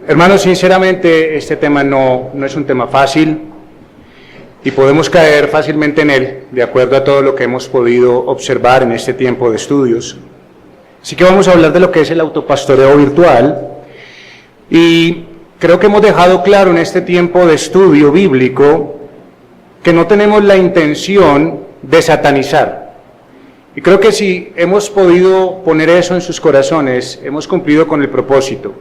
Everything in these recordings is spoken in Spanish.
Hermanos, sinceramente este tema no es un tema fácil y podemos caer fácilmente en él, de acuerdo a todo lo que hemos podido observar en este tiempo de estudios. Así que vamos a hablar de lo que es el autopastoreo virtual, y creo que hemos dejado claro en este tiempo de estudio bíblico que no tenemos la intención de satanizar. Y creo que si hemos podido poner eso en sus corazones, hemos cumplido con el propósito.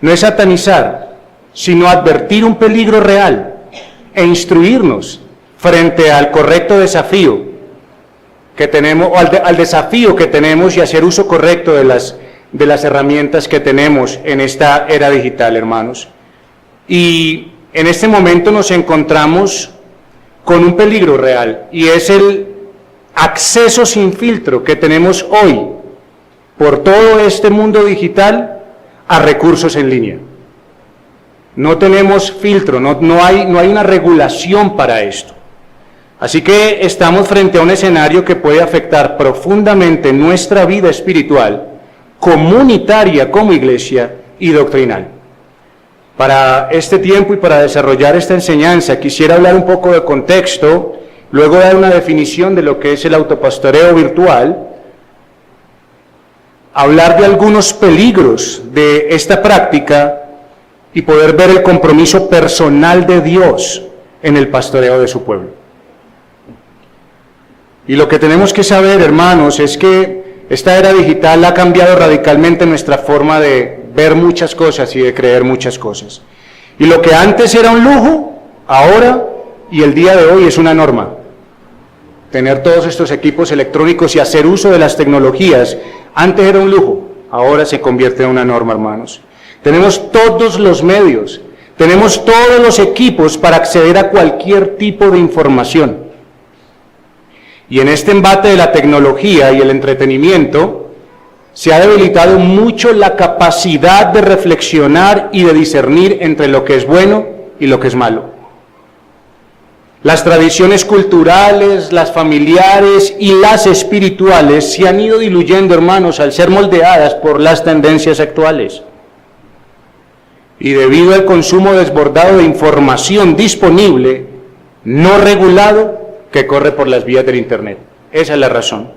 No es satanizar, sino advertir un peligro real e instruirnos frente al correcto desafío que tenemos, o al desafío que tenemos, y hacer uso correcto de las herramientas que tenemos en esta era digital, hermanos. Y en este momento nos encontramos con un peligro real, y es el acceso sin filtro que tenemos hoy por todo este mundo digital a recursos en línea. No tenemos filtro, no hay una regulación para esto. Así que estamos frente a un escenario que puede afectar profundamente nuestra vida espiritual, comunitaria como iglesia y doctrinal. Para este tiempo y para desarrollar esta enseñanza, quisiera hablar un poco de contexto, luego dar una definición de lo que es el autopastoreo virtual, hablar de algunos peligros de esta práctica y poder ver el compromiso personal de Dios en el pastoreo de su pueblo. Y lo que tenemos que saber, hermanos, es que esta era digital ha cambiado radicalmente nuestra forma de ver muchas cosas y de creer muchas cosas. Y lo que antes era un lujo, ahora y el día de hoy es una norma. Tener todos estos equipos electrónicos y hacer uso de las tecnologías, antes era un lujo, ahora se convierte en una norma, hermanos. Tenemos todos los medios, tenemos todos los equipos para acceder a cualquier tipo de información. Y en este embate de la tecnología y el entretenimiento, se ha debilitado mucho la capacidad de reflexionar y de discernir entre lo que es bueno y lo que es malo. Las tradiciones culturales, las familiares y las espirituales se han ido diluyendo, hermanos, al ser moldeadas por las tendencias actuales. Y debido al consumo desbordado de información disponible, no regulado, que corre por las vías del Internet. Esa es la razón.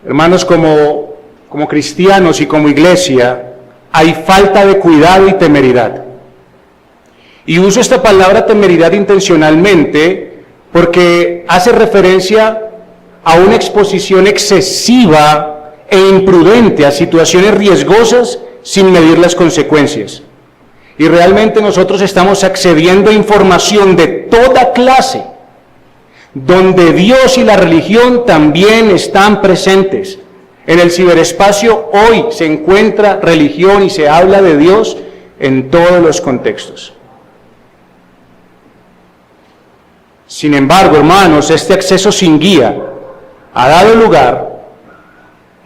Hermanos, como cristianos y como iglesia, hay falta de cuidado y temeridad. Y uso esta palabra temeridad intencionalmente porque hace referencia a una exposición excesiva e imprudente a situaciones riesgosas sin medir las consecuencias. Y realmente nosotros estamos accediendo a información de toda clase, donde Dios y la religión también están presentes. En el ciberespacio hoy se encuentra religión y se habla de Dios en todos los contextos. Sin embargo, hermanos, este acceso sin guía ha dado lugar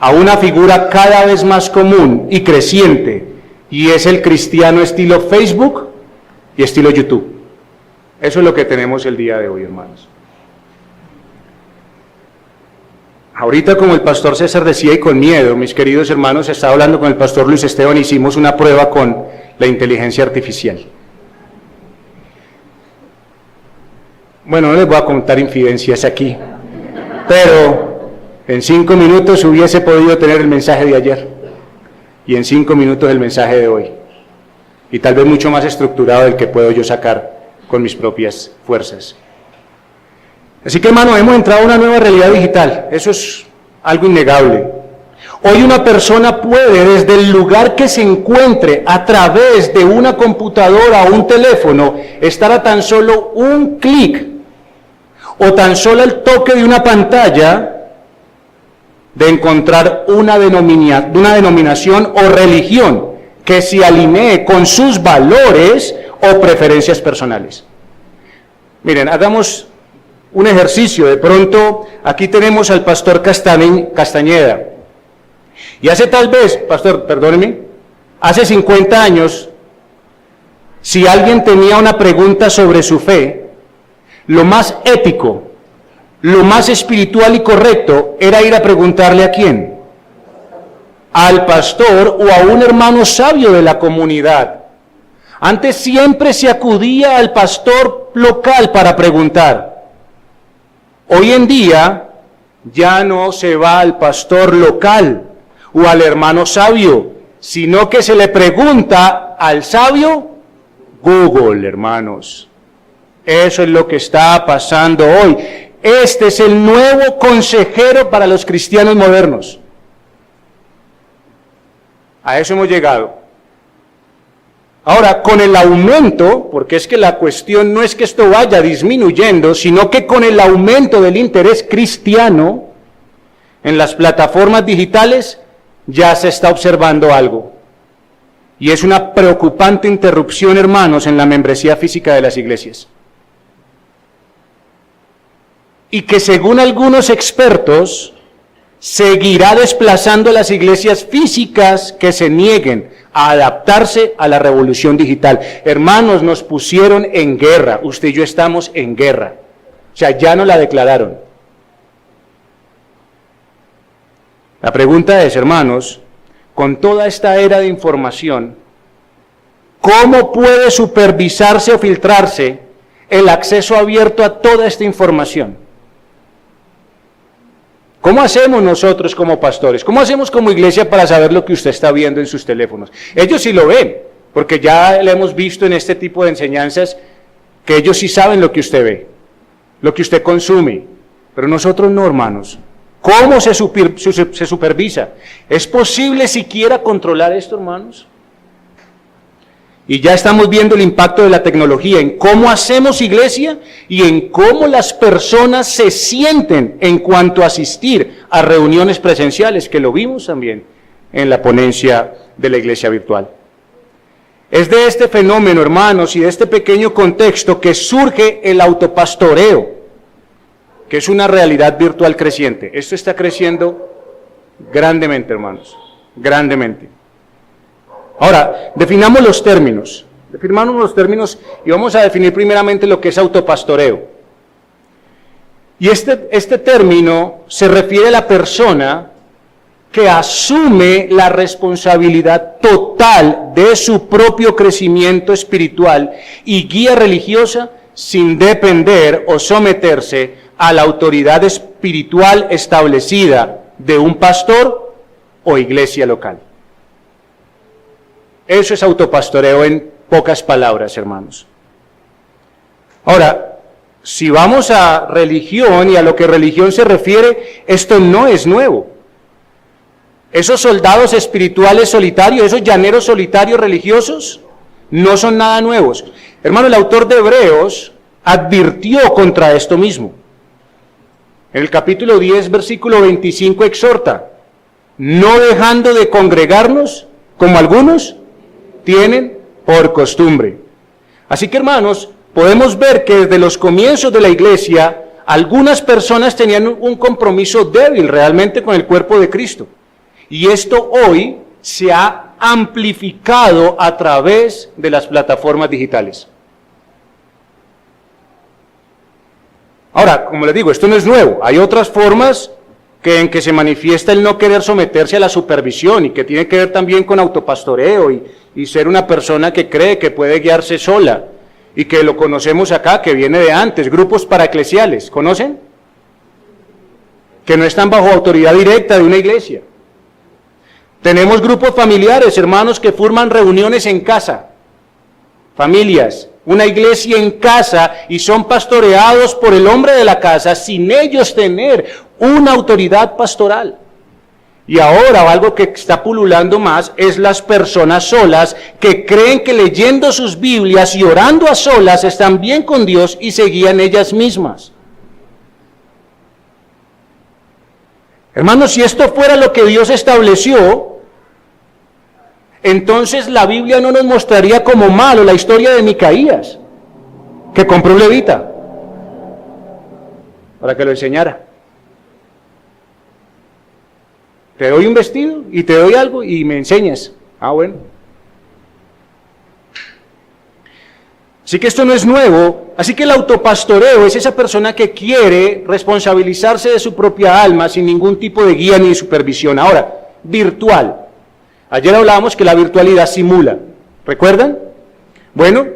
a una figura cada vez más común y creciente, y es el cristiano estilo Facebook y estilo YouTube. Eso es lo que tenemos el día de hoy, hermanos. Ahorita, como el pastor César decía, y con miedo, mis queridos hermanos, estaba hablando con el pastor Luis Esteban, hicimos una prueba con la inteligencia artificial. Bueno, no les voy a contar infidencias aquí, pero en 5 minutos hubiese podido tener el mensaje de ayer, y en 5 minutos el mensaje de hoy, y tal vez mucho más estructurado del que puedo yo sacar con mis propias fuerzas. Así que, hermano, hemos entrado a una nueva realidad digital, eso es algo innegable. Hoy una persona puede, desde el lugar que se encuentre, a través de una computadora o un teléfono, estar a tan solo un clic o tan solo el toque de una pantalla de encontrar una denominación o religión que se alinee con sus valores o preferencias personales. Miren, hagamos un ejercicio. De pronto, aquí tenemos al pastor Castañeda. Y hace tal vez, pastor, perdóneme, hace 50 años, si alguien tenía una pregunta sobre su fe, lo más ético, lo más espiritual y correcto era ir a preguntarle ¿a quién? al pastor o a un hermano sabio de la comunidad. Antes siempre se acudía al pastor local para preguntar. Hoy en día ya no se va al pastor local o al hermano sabio, sino que se le pregunta al sabio Google, hermanos. Eso es lo que está pasando hoy. Este es el nuevo consejero para los cristianos modernos. A eso hemos llegado. Ahora, con el aumento, porque es que la cuestión no es que esto vaya disminuyendo, sino que con el aumento del interés cristiano en las plataformas digitales, ya se está observando algo. Y es una preocupante interrupción, hermanos, en la membresía física de las iglesias. Y que según algunos expertos, seguirá desplazando a las iglesias físicas que se nieguen a adaptarse a la revolución digital. Hermanos, nos pusieron en guerra, usted y yo estamos en guerra. O sea, ya nos la declararon. La pregunta es, hermanos, con toda esta era de información, ¿cómo puede supervisarse o filtrarse el acceso abierto a toda esta información? ¿Cómo hacemos nosotros como pastores? ¿Cómo hacemos como iglesia para saber lo que usted está viendo en sus teléfonos? Ellos sí lo ven, porque ya le hemos visto en este tipo de enseñanzas que ellos sí saben lo que usted ve, lo que usted consume, pero nosotros no, hermanos. ¿Cómo se supervisa? ¿Es posible siquiera controlar esto, hermanos? Y ya estamos viendo el impacto de la tecnología en cómo hacemos iglesia y en cómo las personas se sienten en cuanto a asistir a reuniones presenciales, que lo vimos también en la ponencia de la iglesia virtual. Es de este fenómeno, hermanos, y de este pequeño contexto que surge el autopastoreo, que es una realidad virtual creciente. Esto está creciendo grandemente, hermanos, grandemente. Ahora, definamos los términos y vamos a definir primeramente lo que es autopastoreo. Y este término se refiere a la persona que asume la responsabilidad total de su propio crecimiento espiritual y guía religiosa sin depender o someterse a la autoridad espiritual establecida de un pastor o iglesia local. Eso es autopastoreo en pocas palabras, hermanos. Ahora, si vamos a religión y a lo que religión se refiere, esto no es nuevo. Esos soldados espirituales solitarios, esos llaneros solitarios religiosos, no son nada nuevos. Hermano, el autor de Hebreos advirtió contra esto mismo. En el capítulo 10, versículo 25, exhorta, no dejando de congregarnos, como algunos tienen por costumbre. Así que, hermanos, podemos ver que desde los comienzos de la iglesia, algunas personas tenían un compromiso débil realmente con el cuerpo de Cristo. Y esto hoy se ha amplificado a través de las plataformas digitales. Ahora, como les digo, esto no es nuevo. Hay otras formas en que se manifiesta el no querer someterse a la supervisión y que tiene que ver también con autopastoreo y ser una persona que cree que puede guiarse sola y que lo conocemos acá, que viene de antes, grupos paraeclesiales, ¿conocen? Que no están bajo autoridad directa de una iglesia. Tenemos grupos familiares, hermanos, que forman reuniones en casa, familias, una iglesia en casa y son pastoreados por el hombre de la casa sin ellos tener una autoridad pastoral. Y ahora algo que está pululando más es las personas solas que creen que leyendo sus Biblias y orando a solas están bien con Dios y se guían ellas mismas. Hermanos, si esto fuera lo que Dios estableció, entonces la Biblia no nos mostraría como malo la historia de Micaías, que compró un levita para que lo enseñara. Te doy un vestido y te doy algo y me enseñas. Ah, bueno. Así que esto no es nuevo. Así que el autopastoreo es esa persona que quiere responsabilizarse de su propia alma sin ningún tipo de guía ni de supervisión. Ahora, virtual. Ayer hablábamos que la virtualidad simula, ¿recuerdan? Bueno,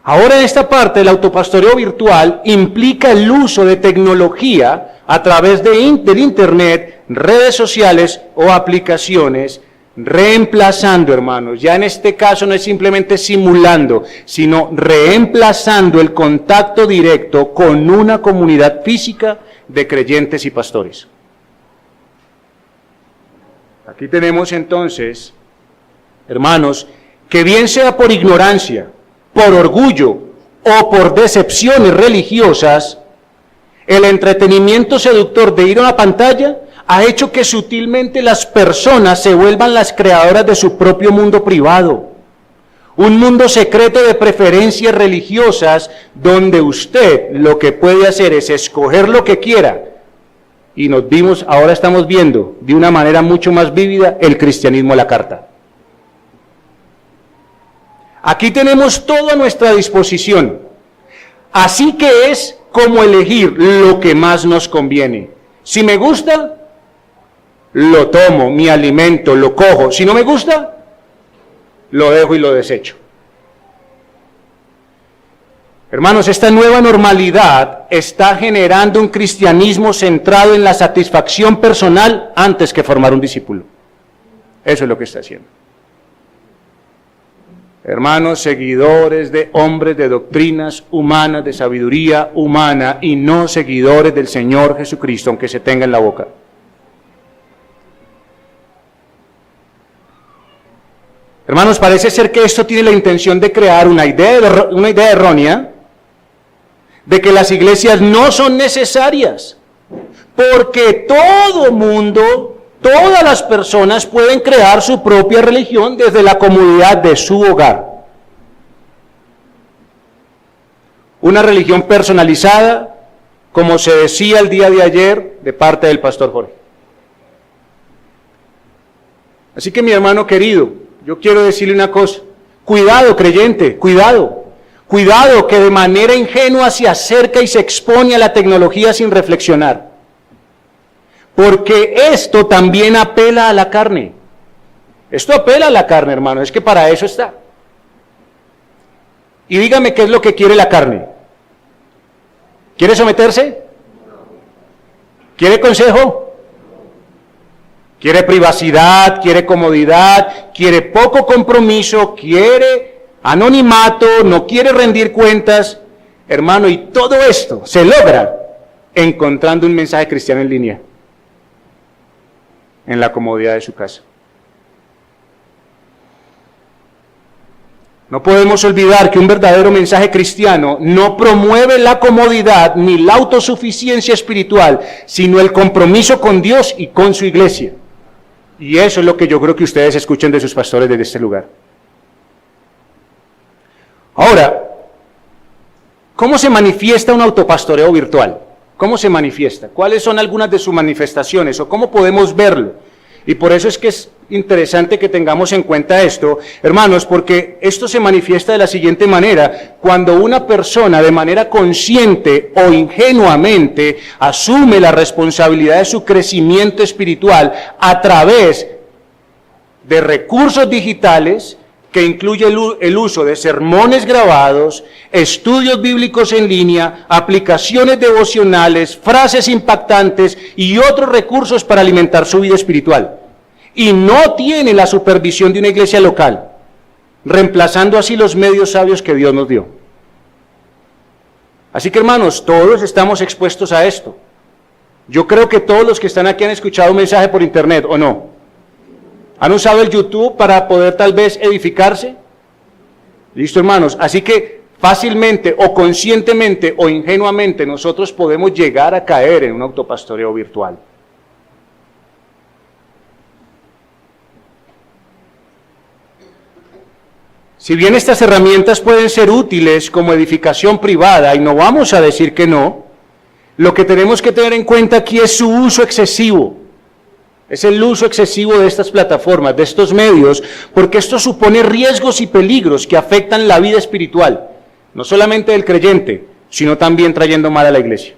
ahora esta parte del autopastoreo virtual implica el uso de tecnología a través del Internet, redes sociales o aplicaciones, reemplazando, hermanos, ya en este caso no es simplemente simulando, sino reemplazando el contacto directo con una comunidad física de creyentes y pastores. Aquí tenemos entonces, hermanos, que bien sea por ignorancia, por orgullo o por decepciones religiosas, el entretenimiento seductor de ir a una pantalla ha hecho que sutilmente las personas se vuelvan las creadoras de su propio mundo privado. Un mundo secreto de preferencias religiosas donde usted lo que puede hacer es escoger lo que quiera. Y ahora estamos viendo de una manera mucho más vívida el cristianismo a la carta. Aquí tenemos todo a nuestra disposición. Así que es como elegir lo que más nos conviene. Si me gusta, lo tomo, me alimento, lo cojo. Si no me gusta, lo dejo y lo desecho. Hermanos, esta nueva normalidad está generando un cristianismo centrado en la satisfacción personal antes que formar un discípulo. Eso es lo que está haciendo. Hermanos, seguidores de hombres de doctrinas humanas, de sabiduría humana, y no seguidores del Señor Jesucristo, aunque se tenga en la boca. Hermanos, parece ser que esto tiene la intención de crear una idea errónea de que las iglesias no son necesarias, porque todo mundo, todas las personas pueden crear su propia religión desde la comodidad de su hogar. Una religión personalizada, como se decía el día de ayer de parte del pastor Jorge. Así que mi hermano querido, yo quiero decirle una cosa: cuidado, creyente, cuidado. Cuidado que de manera ingenua se acerca y se expone a la tecnología sin reflexionar. Porque esto también apela a la carne. Esto apela a la carne, hermano, es que para eso está. Y dígame qué es lo que quiere la carne. ¿Quiere someterse? ¿Quiere consejo? ¿Quiere privacidad? ¿Quiere comodidad? ¿Quiere poco compromiso? ¿Quiere anonimato? ¿No quiere rendir cuentas? Hermano, y todo esto se logra encontrando un mensaje cristiano en línea, en la comodidad de su casa. No podemos olvidar que un verdadero mensaje cristiano no promueve la comodidad ni la autosuficiencia espiritual, sino el compromiso con Dios y con su iglesia. Y eso es lo que yo creo que ustedes escuchen de sus pastores desde este lugar. Ahora, ¿cómo se manifiesta un autopastoreo virtual? ¿Cómo se manifiesta? ¿Cuáles son algunas de sus manifestaciones? ¿O cómo podemos verlo? Y por eso es que es interesante que tengamos en cuenta esto, hermanos, porque esto se manifiesta de la siguiente manera: cuando una persona de manera consciente o ingenuamente asume la responsabilidad de su crecimiento espiritual a través de recursos digitales, que incluye el uso de sermones grabados, estudios bíblicos en línea, aplicaciones devocionales, frases impactantes y otros recursos para alimentar su vida espiritual. Y no tiene la supervisión de una iglesia local, reemplazando así los medios sabios que Dios nos dio. Así que, hermanos, todos estamos expuestos a esto. Yo creo que todos los que están aquí han escuchado un mensaje por internet, ¿o no? ¿Han usado el YouTube para poder tal vez edificarse? Listo, hermanos. Así que fácilmente o conscientemente o ingenuamente nosotros podemos llegar a caer en un autopastoreo virtual. Si bien estas herramientas pueden ser útiles como edificación privada, y no vamos a decir que no, lo que tenemos que tener en cuenta aquí es su uso excesivo. Es el uso excesivo de estas plataformas, de estos medios, porque esto supone riesgos y peligros que afectan la vida espiritual, no solamente del creyente, sino también trayendo mal a la iglesia.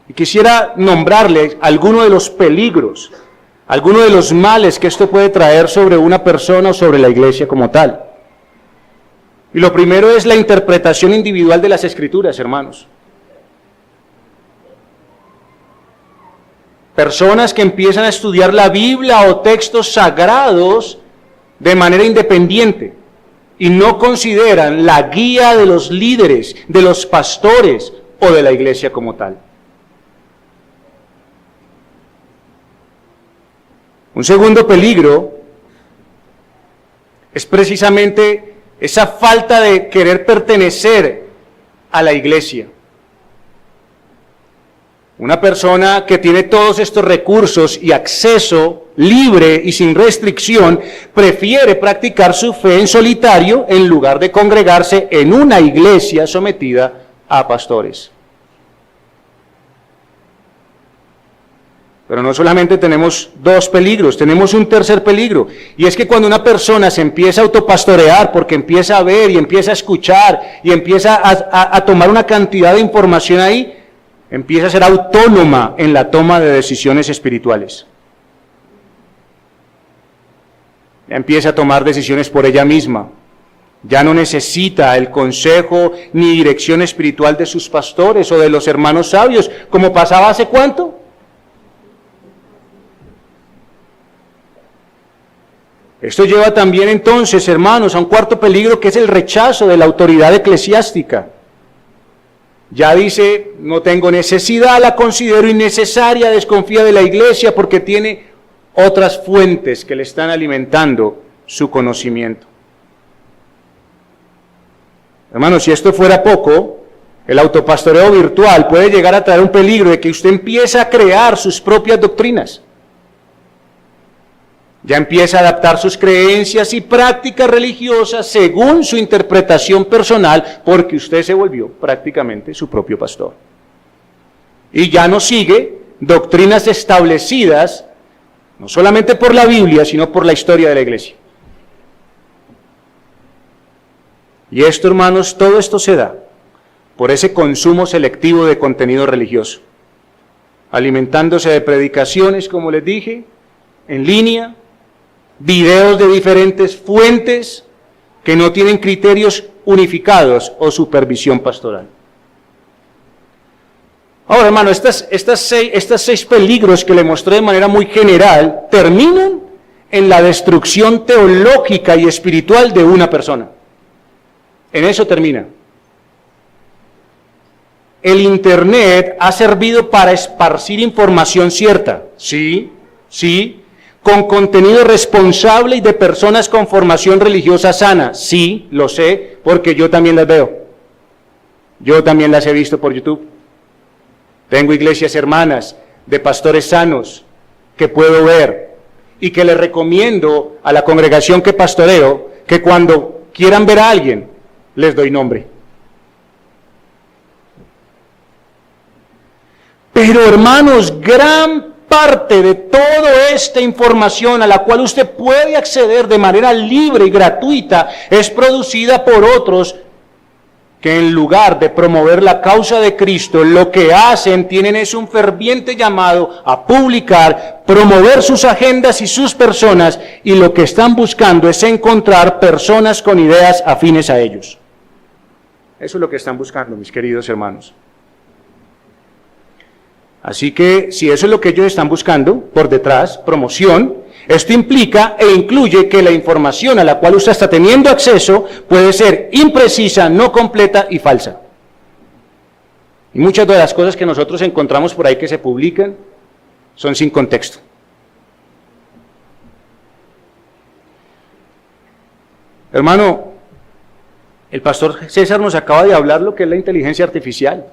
Y quisiera nombrarles algunos de los peligros alguno de los males que esto puede traer sobre una persona o sobre la iglesia como tal. Y lo primero es la interpretación individual de las Escrituras, hermanos. Personas que empiezan a estudiar la Biblia o textos sagrados de manera independiente y no consideran la guía de los líderes, de los pastores o de la iglesia como tal. Un segundo peligro es precisamente esa falta de querer pertenecer a la iglesia. Una persona que tiene todos estos recursos y acceso libre y sin restricción, prefiere practicar su fe en solitario en lugar de congregarse en una iglesia sometida a pastores. Pero no solamente tenemos dos peligros, tenemos un tercer peligro, y es que cuando una persona se empieza a autopastorear porque empieza a ver y empieza a escuchar y empieza a tomar una cantidad de información ahí, empieza a ser autónoma en la toma de decisiones espirituales. Ya empieza a tomar decisiones por ella misma. Ya no necesita el consejo ni dirección espiritual de sus pastores o de los hermanos sabios, como pasaba hace ¿cuánto? Esto lleva también entonces, hermanos, a un cuarto peligro que es el rechazo de la autoridad eclesiástica. Ya dice, no tengo necesidad, la considero innecesaria, desconfía de la iglesia porque tiene otras fuentes que le están alimentando su conocimiento. Hermanos, si esto fuera poco, el autopastoreo virtual puede llegar a traer un peligro de que usted empiece a crear sus propias doctrinas. Ya empieza a adaptar sus creencias y prácticas religiosas según su interpretación personal, porque usted se volvió prácticamente su propio pastor. Y ya no sigue doctrinas establecidas, no solamente por la Biblia, sino por la historia de la iglesia. Y esto, hermanos, todo esto se da por ese consumo selectivo de contenido religioso, alimentándose de predicaciones, como les dije, en línea, videos de diferentes fuentes que no tienen criterios unificados o supervisión pastoral. Ahora, hermano, estas seis peligros que le mostré de manera muy general terminan en la destrucción teológica y espiritual de una persona. En eso termina. El Internet ha servido para esparcir información cierta, sí, con contenido responsable y de personas con formación religiosa sana, sí, lo sé, porque yo también las veo. Yo también las he visto por YouTube. Tengo iglesias hermanas de pastores sanos que puedo ver y que les recomiendo a la congregación que pastoreo que cuando quieran ver a alguien, les doy nombre. Pero hermanos, gran parte de toda esta información a la cual usted puede acceder de manera libre y gratuita es producida por otros que en lugar de promover la causa de Cristo, lo que hacen, tienen es un ferviente llamado a publicar, promover sus agendas y sus personas, y lo que están buscando es encontrar personas con ideas afines a ellos. Eso es lo que están buscando, mis queridos hermanos. Así que, si eso es lo que ellos están buscando, por detrás, promoción, esto implica e incluye que la información a la cual usted está teniendo acceso puede ser imprecisa, no completa y falsa. Y muchas de las cosas que nosotros encontramos por ahí que se publican son sin contexto. Hermano, el pastor César nos acaba de hablar lo que es la inteligencia artificial.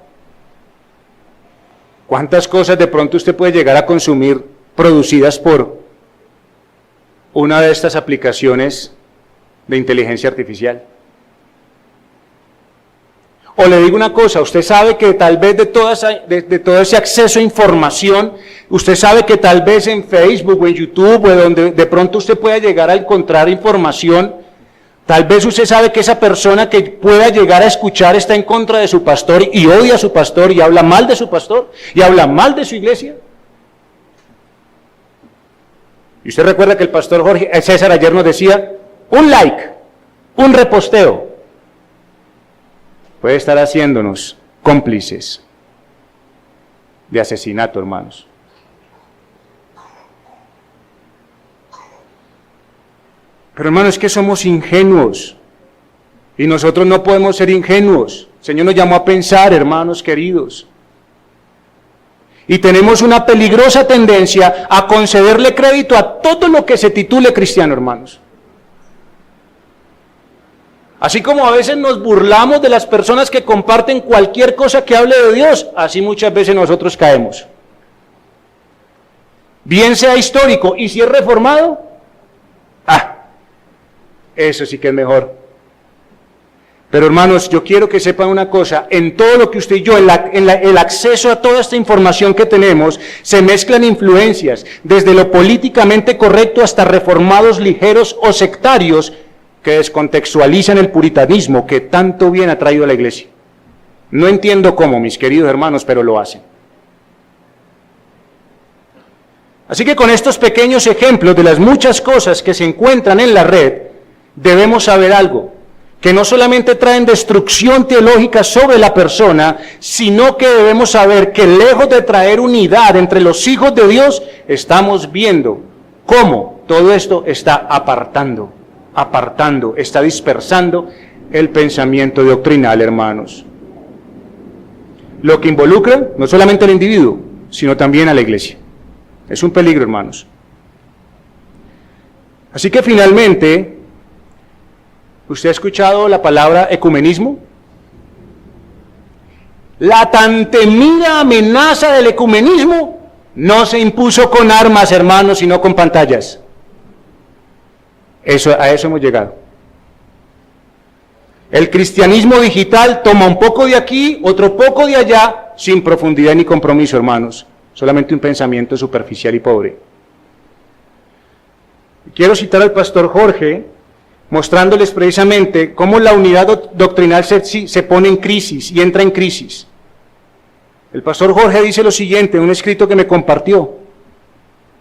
¿Cuántas cosas de pronto usted puede llegar a consumir producidas por una de estas aplicaciones de inteligencia artificial? O le digo una cosa, usted sabe que tal vez de todo ese acceso a información, usted sabe que tal vez en Facebook o en YouTube o donde de pronto usted pueda llegar a encontrar información, tal vez usted sabe que esa persona que pueda llegar a escuchar está en contra de su pastor y odia a su pastor y habla mal de su pastor y habla mal de su iglesia. Y usted recuerda que el pastor César ayer nos decía, un like, un reposteo, puede estar haciéndonos cómplices de asesinato, hermanos. Pero hermanos, es que somos ingenuos y nosotros no podemos ser ingenuos. El Señor nos llamó a pensar, hermanos queridos. Y tenemos una peligrosa tendencia a concederle crédito a todo lo que se titule cristiano, hermanos. Así como a veces nos burlamos de las personas que comparten cualquier cosa que hable de Dios, así muchas veces nosotros caemos. Bien sea histórico y si es reformado, eso sí que es mejor. Pero hermanos, yo quiero que sepan una cosa, en todo lo que usted y yo, el acceso a toda esta información que tenemos, se mezclan influencias, desde lo políticamente correcto hasta reformados ligeros o sectarios que descontextualizan el puritanismo que tanto bien ha traído a la iglesia. No entiendo cómo, mis queridos hermanos, pero lo hacen. Así que con estos pequeños ejemplos de las muchas cosas que se encuentran en la red, debemos saber algo, que no solamente traen destrucción teológica sobre la persona, sino que debemos saber que lejos de traer unidad entre los hijos de Dios, estamos viendo cómo todo esto está apartando, está dispersando el pensamiento doctrinal, hermanos. Lo que involucra no solamente al individuo, sino también a la iglesia. Es un peligro, hermanos. Así que finalmente, ¿usted ha escuchado la palabra ecumenismo? La tan temida amenaza del ecumenismo no se impuso con armas, hermanos, sino con pantallas. A eso hemos llegado. El cristianismo digital toma un poco de aquí, otro poco de allá, sin profundidad ni compromiso, hermanos. Solamente un pensamiento superficial y pobre. Quiero citar al pastor Jorge, mostrándoles precisamente cómo la unidad doctrinal se pone en crisis y entra en crisis. El pastor Jorge dice lo siguiente en un escrito que me compartió: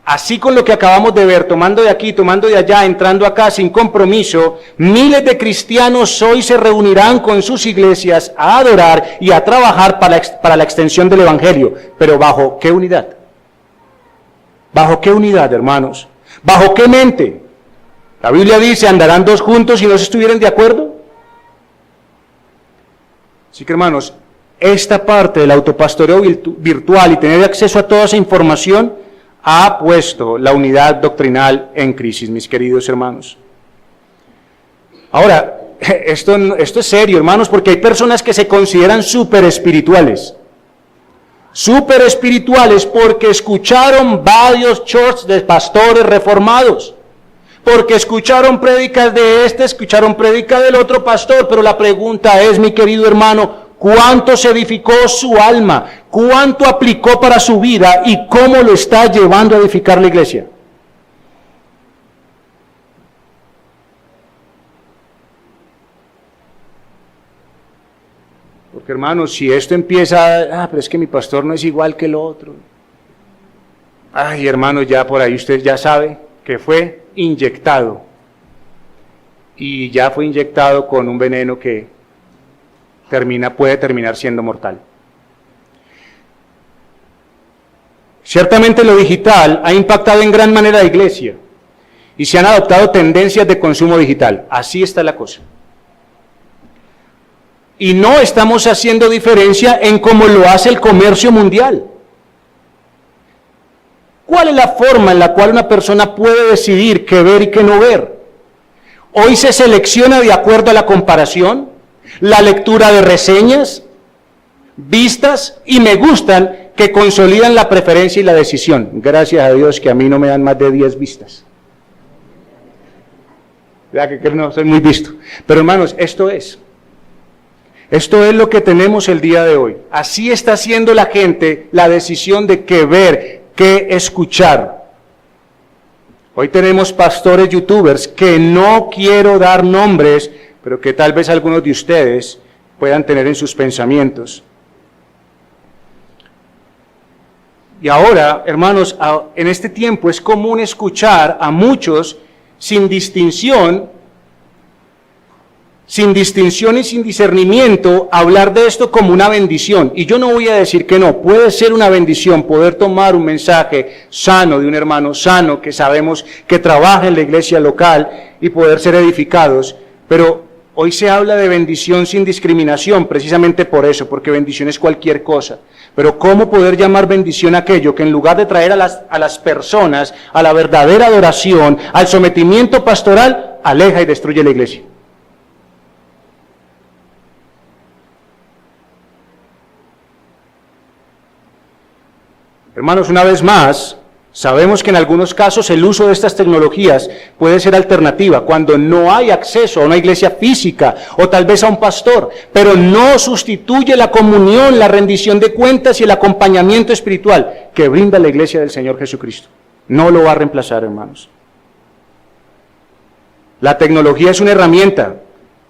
así con lo que acabamos de ver, tomando de aquí, tomando de allá, entrando acá sin compromiso, miles de cristianos hoy se reunirán con sus iglesias a adorar y a trabajar para la extensión del evangelio. Pero ¿bajo qué unidad? ¿Bajo qué unidad, hermanos? ¿Bajo qué mente? La Biblia dice, ¿andarán dos juntos si no se estuvieran de acuerdo? Así que, hermanos, esta parte del autopastoreo virtual y tener acceso a toda esa información ha puesto la unidad doctrinal en crisis, mis queridos hermanos. Ahora, esto es serio, hermanos, porque hay personas que se consideran súper espirituales. Súper espirituales porque escucharon varios churches de pastores reformados. Porque escucharon prédicas de escucharon prédicas del otro pastor, pero la pregunta es, mi querido hermano, ¿cuánto se edificó su alma? ¿Cuánto aplicó para su vida? ¿Y cómo lo está llevando a edificar la iglesia? Porque hermanos, si esto empieza, pero es que mi pastor no es igual que el otro. Ay, hermanos, ya por ahí usted ya sabe que fue inyectado. Y ya fue inyectado con un veneno que puede terminar siendo mortal. Ciertamente lo digital ha impactado en gran manera la iglesia y se han adoptado tendencias de consumo digital. Así está la cosa. Y no estamos haciendo diferencia en cómo lo hace el comercio mundial. ¿Cuál es la forma en la cual una persona puede decidir qué ver y qué no ver? Hoy se selecciona de acuerdo a la comparación, la lectura de reseñas, vistas y me gustan que consolidan la preferencia y la decisión. Gracias a Dios que a mí no me dan más de 10 vistas. ¿Verdad que no soy muy visto? Pero hermanos, esto es lo que tenemos el día de hoy. Así está haciendo la gente la decisión de qué ver, qué escuchar. Hoy tenemos pastores youtubers que no quiero dar nombres, pero que tal vez algunos de ustedes puedan tener en sus pensamientos. Y ahora, hermanos, en este tiempo es común escuchar a muchos sin distinción y sin discernimiento, hablar de esto como una bendición. Y yo no voy a decir que no, puede ser una bendición poder tomar un mensaje sano de un hermano sano que sabemos que trabaja en la iglesia local y poder ser edificados, pero hoy se habla de bendición sin discriminación, precisamente por eso, porque bendición es cualquier cosa. Pero ¿cómo poder llamar bendición aquello que en lugar de traer a las personas a la verdadera adoración, al sometimiento pastoral, aleja y destruye la iglesia? Hermanos, una vez más, sabemos que en algunos casos el uso de estas tecnologías puede ser alternativa cuando no hay acceso a una iglesia física o tal vez a un pastor, pero no sustituye la comunión, la rendición de cuentas y el acompañamiento espiritual que brinda la iglesia del Señor Jesucristo. No lo va a reemplazar, hermanos. La tecnología es una herramienta,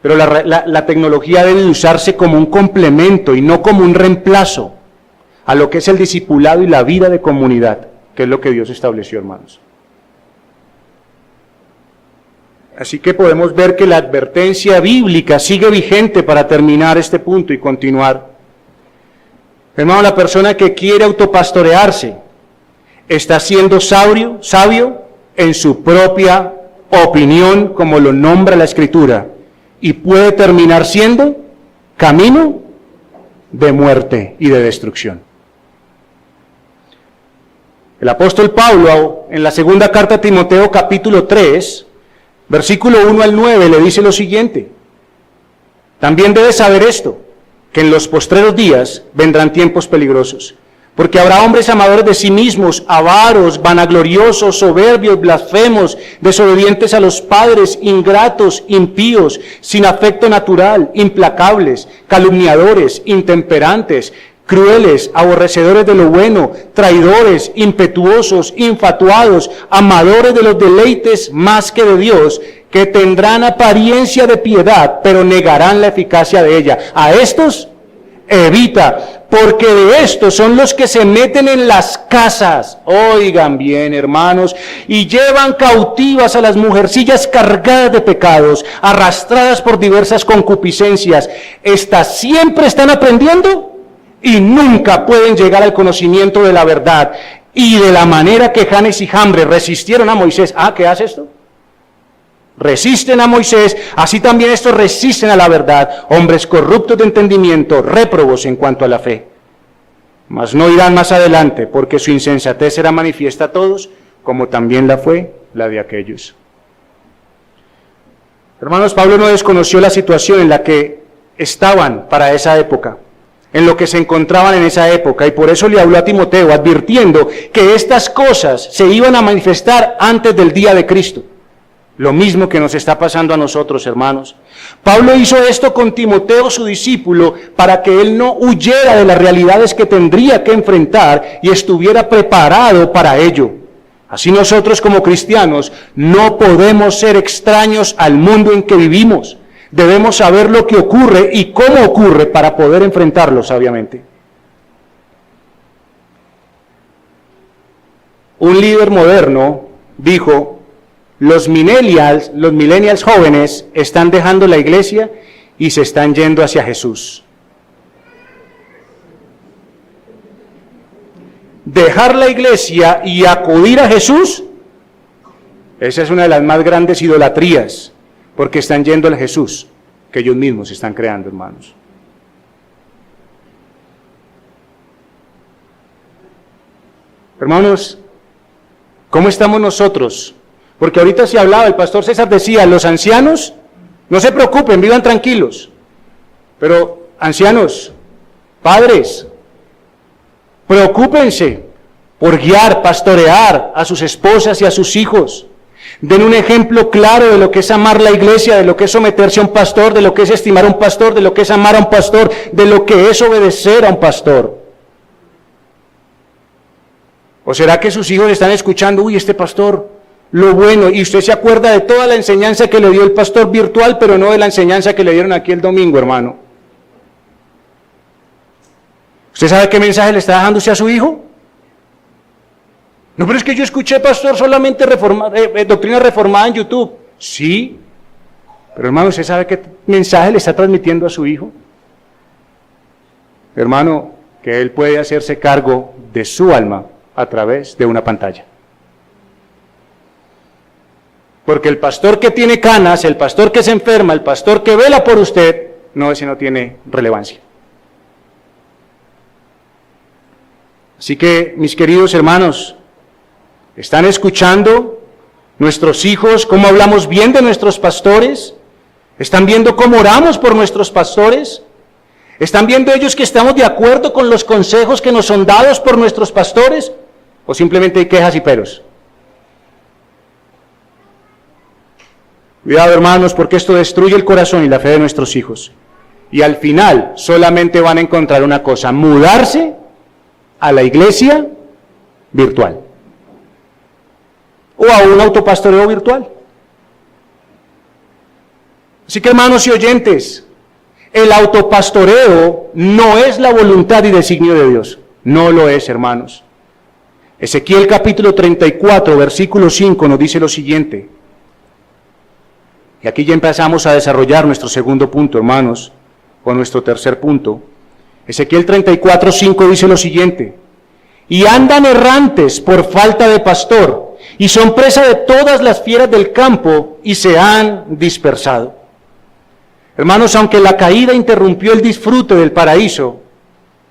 pero la tecnología debe usarse como un complemento y no como un reemplazo a lo que es el discipulado y la vida de comunidad, que es lo que Dios estableció, hermanos. Así que podemos ver que la advertencia bíblica sigue vigente para terminar este punto y continuar. Hermano, la persona que quiere autopastorearse está siendo sabio en su propia opinión, como lo nombra la Escritura, y puede terminar siendo camino de muerte y de destrucción. El apóstol Pablo, en la segunda carta a Timoteo, capítulo 3, versículo 1 al 9, le dice lo siguiente: también debes saber esto, que en los postreros días vendrán tiempos peligrosos, porque habrá hombres amadores de sí mismos, avaros, vanagloriosos, soberbios, blasfemos, desobedientes a los padres, ingratos, impíos, sin afecto natural, implacables, calumniadores, intemperantes, crueles, aborrecedores de lo bueno, traidores, impetuosos, infatuados, amadores de los deleites más que de Dios, que tendrán apariencia de piedad, pero negarán la eficacia de ella. A estos evita, porque de estos son los que se meten en las casas, oigan bien, hermanos, y llevan cautivas a las mujercillas cargadas de pecados, arrastradas por diversas concupiscencias. Estas siempre están aprendiendo y nunca pueden llegar al conocimiento de la verdad. Y de la manera que Janes y Jambres resistieron a Moisés. ¿Qué hace esto? Resisten a Moisés, así también estos resisten a la verdad, hombres corruptos de entendimiento, réprobos en cuanto a la fe. Mas no irán más adelante, porque su insensatez será manifiesta a todos, como también la fue la de aquellos. Hermanos, Pablo no desconoció la situación en la que estaban para esa época, en lo que se encontraban en esa época, y por eso le habló a Timoteo, advirtiendo que estas cosas se iban a manifestar antes del día de Cristo. Lo mismo que nos está pasando a nosotros, hermanos. Pablo hizo esto con Timoteo, su discípulo, para que él no huyera de las realidades que tendría que enfrentar y estuviera preparado para ello. Así nosotros como cristianos no podemos ser extraños al mundo en que vivimos. Debemos saber lo que ocurre y cómo ocurre para poder enfrentarlo sabiamente. Un líder moderno dijo: los millennials jóvenes están dejando la iglesia y se están yendo hacia Jesús. Dejar la iglesia y acudir a Jesús, esa es una de las más grandes idolatrías, porque están yendo al Jesús que ellos mismos están creando, hermanos. Hermanos, ¿cómo estamos nosotros? Porque ahorita se hablaba, el pastor César decía, los ancianos, no se preocupen, vivan tranquilos. Pero ancianos, padres, preocúpense por guiar, pastorear a sus esposas y a sus hijos. Den un ejemplo claro de lo que es amar la iglesia, de lo que es someterse a un pastor, de lo que es estimar a un pastor, de lo que es amar a un pastor, de lo que es obedecer a un pastor. ¿O será que sus hijos están escuchando, uy, este pastor, lo bueno, y usted se acuerda de toda la enseñanza que le dio el pastor virtual, pero no de la enseñanza que le dieron aquí el domingo, hermano? ¿Usted sabe qué mensaje le está dejando usted a su hijo? No, pero es que yo escuché, pastor, solamente doctrina reformada en YouTube. Sí, pero hermano, ¿usted sabe qué mensaje le está transmitiendo a su hijo? Hermano, que él puede hacerse cargo de su alma a través de una pantalla. Porque el pastor que tiene canas, el pastor que se enferma, el pastor que vela por usted, no, ese no tiene relevancia. Así que, mis queridos hermanos, ¿están escuchando nuestros hijos cómo hablamos bien de nuestros pastores? ¿Están viendo cómo oramos por nuestros pastores? ¿Están viendo ellos que estamos de acuerdo con los consejos que nos son dados por nuestros pastores? ¿O simplemente hay quejas y peros? Cuidado, hermanos, porque esto destruye el corazón y la fe de nuestros hijos. Y al final solamente van a encontrar una cosa: mudarse a la iglesia virtual o a un autopastoreo virtual. Así que, hermanos y oyentes, el autopastoreo no es la voluntad y designio de Dios. No lo es, hermanos. Ezequiel capítulo 34, versículo 5 nos dice lo siguiente. Y aquí ya empezamos a desarrollar nuestro segundo punto, hermanos, o nuestro tercer punto. Ezequiel 34, 5 dice lo siguiente: y andan errantes por falta de pastor, y son presa de todas las fieras del campo, y se han dispersado. Hermanos, aunque la caída interrumpió el disfrute del paraíso,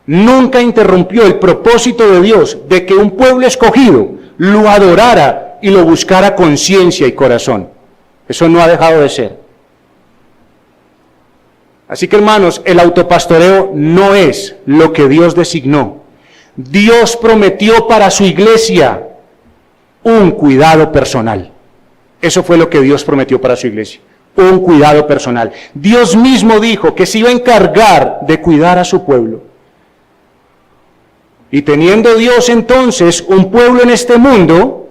nunca interrumpió el propósito de Dios de que un pueblo escogido lo adorara y lo buscara con ciencia y corazón. Eso no ha dejado de ser. Así que, hermanos, el autopastoreo no es lo que Dios designó. Dios prometió para su iglesia un cuidado personal. Eso fue lo que Dios prometió para su iglesia, un cuidado personal. Dios mismo dijo que se iba a encargar de cuidar a su pueblo. Y teniendo Dios entonces un pueblo en este mundo,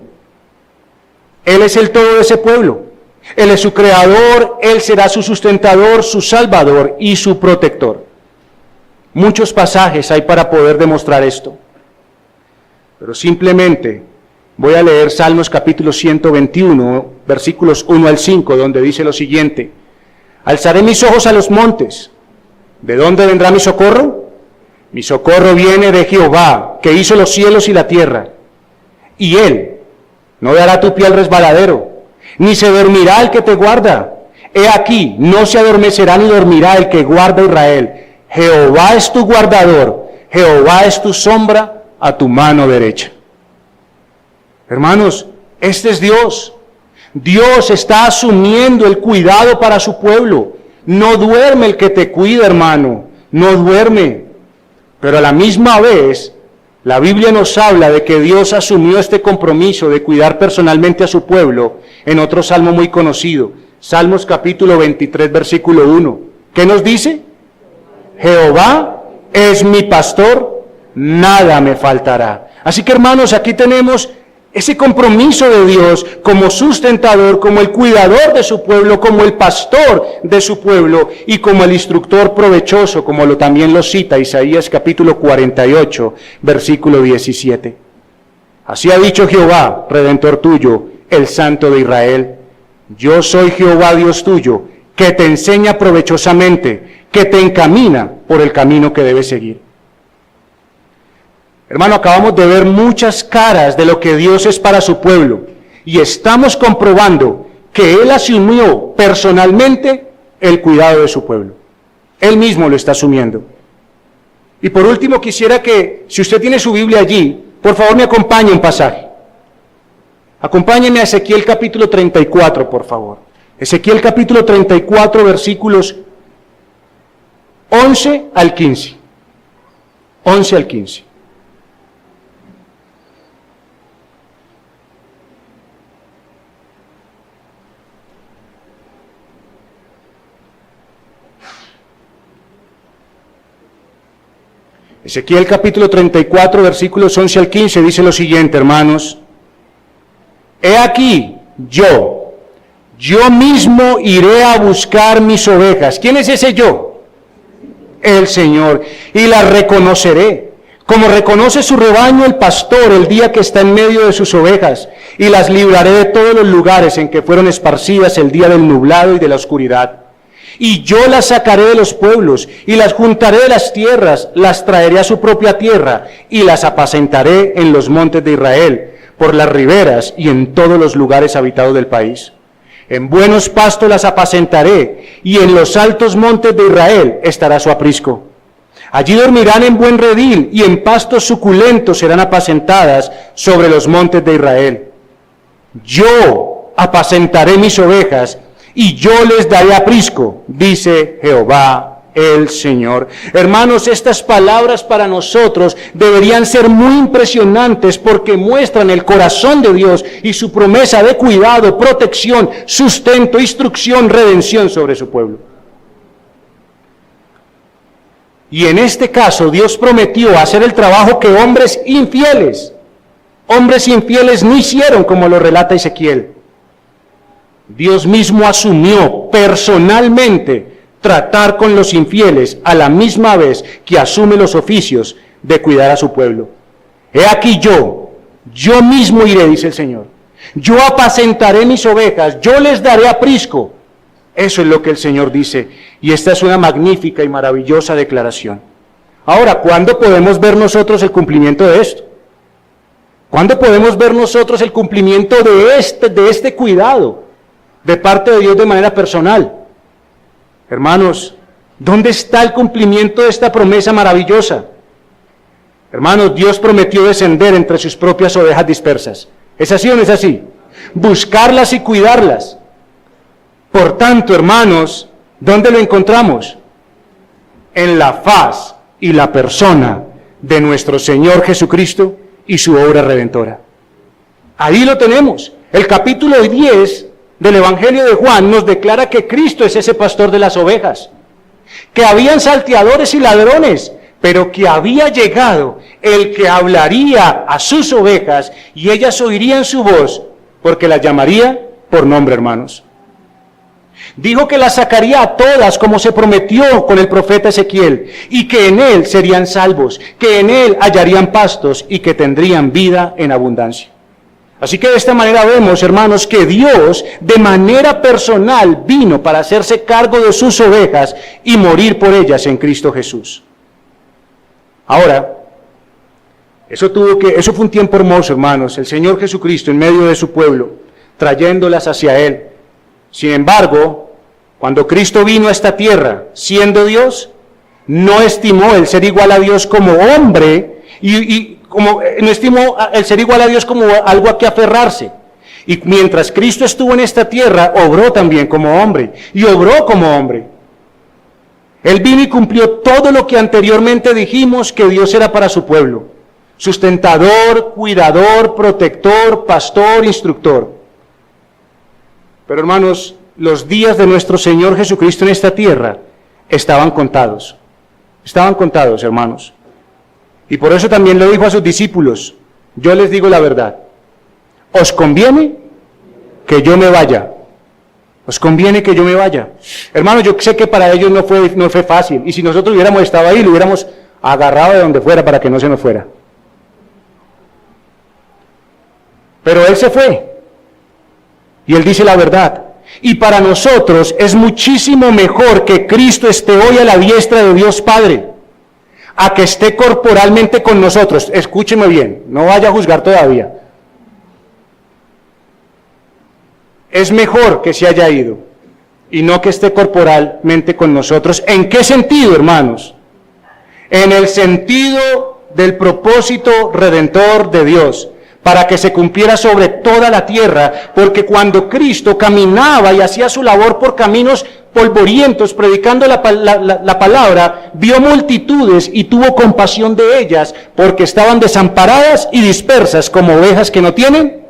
Él es el todo de ese pueblo. Él es su creador, Él será su sustentador, su salvador y su protector. Muchos pasajes hay para poder demostrar esto. Pero simplemente voy a leer Salmos capítulo 121, versículos 1 al 5, donde dice lo siguiente: alzaré mis ojos a los montes. ¿De dónde vendrá mi socorro? Mi socorro viene de Jehová, que hizo los cielos y la tierra. Y Él no dará tu pie al resbaladero, ni se dormirá el que te guarda. He aquí, no se adormecerá ni dormirá el que guarda a Israel. Jehová es tu guardador, Jehová es tu sombra a tu mano derecha. Hermanos, este es Dios. Dios está asumiendo el cuidado para su pueblo. No duerme el que te cuida, hermano, no duerme. Pero a la misma vez, la Biblia nos habla de que Dios asumió este compromiso de cuidar personalmente a su pueblo en otro salmo muy conocido, Salmos capítulo 23, versículo 1. ¿Qué nos dice? Jehová es mi pastor, nada me faltará. Así que, hermanos, aquí tenemos ese compromiso de Dios como sustentador, como el cuidador de su pueblo, como el pastor de su pueblo y como el instructor provechoso, como también lo cita Isaías capítulo 48, versículo 17. Así ha dicho Jehová, Redentor tuyo, el Santo de Israel: yo soy Jehová Dios tuyo, que te enseña provechosamente, que te encamina por el camino que debes seguir. Hermano, acabamos de ver muchas caras de lo que Dios es para su pueblo y estamos comprobando que Él asumió personalmente el cuidado de su pueblo. Él mismo lo está asumiendo. Y por último quisiera que, si usted tiene su Biblia allí, por favor me acompañe un pasaje. Acompáñenme a Ezequiel capítulo 34, por favor. Ezequiel capítulo 34, versículos 11 al 15. 11 al 15. Ezequiel capítulo 34, versículos 11 al 15, dice lo siguiente, hermanos: he aquí, yo mismo iré a buscar mis ovejas. ¿Quién es ese yo? El Señor. Y las reconoceré. Como reconoce su rebaño el pastor el día que está en medio de sus ovejas, y las libraré de todos los lugares en que fueron esparcidas el día del nublado y de la oscuridad. Y yo las sacaré de los pueblos, y las juntaré de las tierras, las traeré a su propia tierra, y las apacentaré en los montes de Israel, por las riberas y en todos los lugares habitados del país. En buenos pastos las apacentaré, y en los altos montes de Israel estará su aprisco. Allí dormirán en buen redil, y en pastos suculentos serán apacentadas sobre los montes de Israel. Yo apacentaré mis ovejas, y yo les daré aprisco, dice Jehová el Señor. Hermanos, estas palabras para nosotros deberían ser muy impresionantes porque muestran el corazón de Dios y su promesa de cuidado, protección, sustento, instrucción, redención sobre su pueblo. Y en este caso Dios prometió hacer el trabajo que hombres infieles no hicieron, como lo relata Ezequiel. Dios mismo asumió personalmente tratar con los infieles a la misma vez que asume los oficios de cuidar a su pueblo. He aquí yo mismo iré, dice el Señor. Yo apacentaré mis ovejas, yo les daré aprisco. Eso es lo que el Señor dice, y esta es una magnífica y maravillosa declaración. Ahora, ¿cuándo podemos ver nosotros el cumplimiento de esto? ¿Cuándo podemos ver nosotros el cumplimiento de este cuidado de parte de Dios de manera personal? Hermanos, ¿dónde está el cumplimiento de esta promesa maravillosa? Hermanos, Dios prometió descender entre sus propias ovejas dispersas. ¿Es así o no es así? Buscarlas y cuidarlas. Por tanto, hermanos, ¿dónde lo encontramos? En la faz y la persona de nuestro Señor Jesucristo y su obra redentora. Ahí lo tenemos. El capítulo 10 del Evangelio de Juan nos declara que Cristo es ese pastor de las ovejas, que habían salteadores y ladrones, pero que había llegado el que hablaría a sus ovejas y ellas oirían su voz, porque las llamaría por nombre, hermanos. Dijo que las sacaría a todas como se prometió con el profeta Ezequiel, y que en él serían salvos, que en él hallarían pastos y que tendrían vida en abundancia. Así que de esta manera vemos, hermanos, que Dios de manera personal vino para hacerse cargo de sus ovejas y morir por ellas en Cristo Jesús. Ahora, eso fue un tiempo hermoso, hermanos, el Señor Jesucristo en medio de su pueblo, trayéndolas hacia Él. Sin embargo, cuando Cristo vino a esta tierra, siendo Dios, no estimó el ser igual a Dios como hombre no estimó el ser igual a Dios como algo a que aferrarse. Y mientras Cristo estuvo en esta tierra, obró también como hombre, y obró como hombre. Él vino y cumplió todo lo que anteriormente dijimos que Dios era para su pueblo: sustentador, cuidador, protector, pastor, instructor. Pero hermanos, los días de nuestro Señor Jesucristo en esta tierra estaban contados. Estaban contados, hermanos. Y por eso también lo dijo a sus discípulos: yo les digo la verdad, ¿os conviene que yo me vaya? ¿Os conviene que yo me vaya? Hermanos, yo sé que para ellos no fue fácil, y si nosotros hubiéramos estado ahí, lo hubiéramos agarrado de donde fuera para que no se nos fuera. Pero Él se fue, y Él dice la verdad. Y para nosotros es muchísimo mejor que Cristo esté hoy a la diestra de Dios Padre, a que esté corporalmente con nosotros. Escúcheme bien, no vaya a juzgar todavía. Es mejor que se haya ido y no que esté corporalmente con nosotros. ¿En qué sentido, hermanos? En el sentido del propósito redentor de Dios, para que se cumpliera sobre toda la tierra, porque cuando Cristo caminaba y hacía su labor por caminos polvorientos, predicando la palabra, vio multitudes y tuvo compasión de ellas, porque estaban desamparadas y dispersas como ovejas que no tienen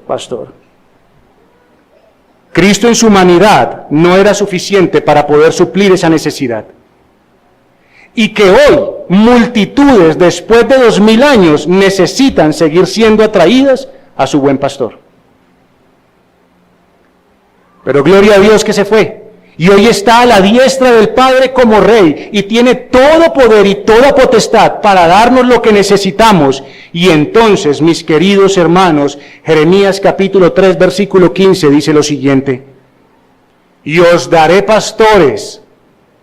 pastor. Cristo en su humanidad no era suficiente para poder suplir esa necesidad. Y que hoy multitudes después de 2000 años necesitan seguir siendo atraídas a su buen pastor. Pero gloria a Dios que se fue. Y hoy está a la diestra del Padre como Rey y tiene todo poder y toda potestad para darnos lo que necesitamos. Y entonces, mis queridos hermanos, Jeremías capítulo 3, versículo 15 dice lo siguiente: y os daré pastores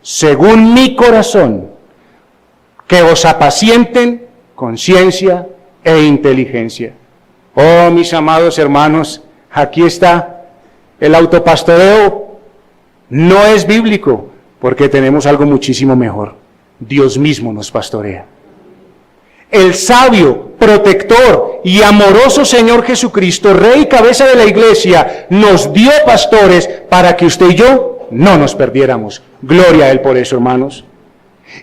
según mi corazón, que os apacienten con ciencia e inteligencia. Oh, mis amados hermanos, aquí está el autopastoreo. No es bíblico, porque tenemos algo muchísimo mejor. Dios mismo nos pastorea. El sabio, protector y amoroso Señor Jesucristo, Rey y cabeza de la iglesia, nos dio pastores para que usted y yo no nos perdiéramos. Gloria a Él por eso, hermanos.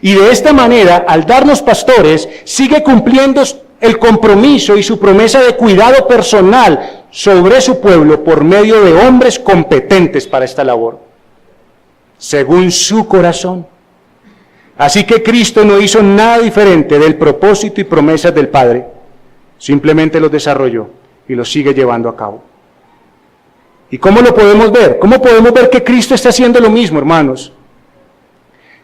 Y de esta manera, al darnos pastores, sigue cumpliendo el compromiso y su promesa de cuidado personal sobre su pueblo por medio de hombres competentes para esta labor, según su corazón. Así que Cristo no hizo nada diferente del propósito y promesas del Padre, simplemente los desarrolló y los sigue llevando a cabo. ¿Y cómo lo podemos ver? ¿Cómo podemos ver que Cristo está haciendo lo mismo, hermanos?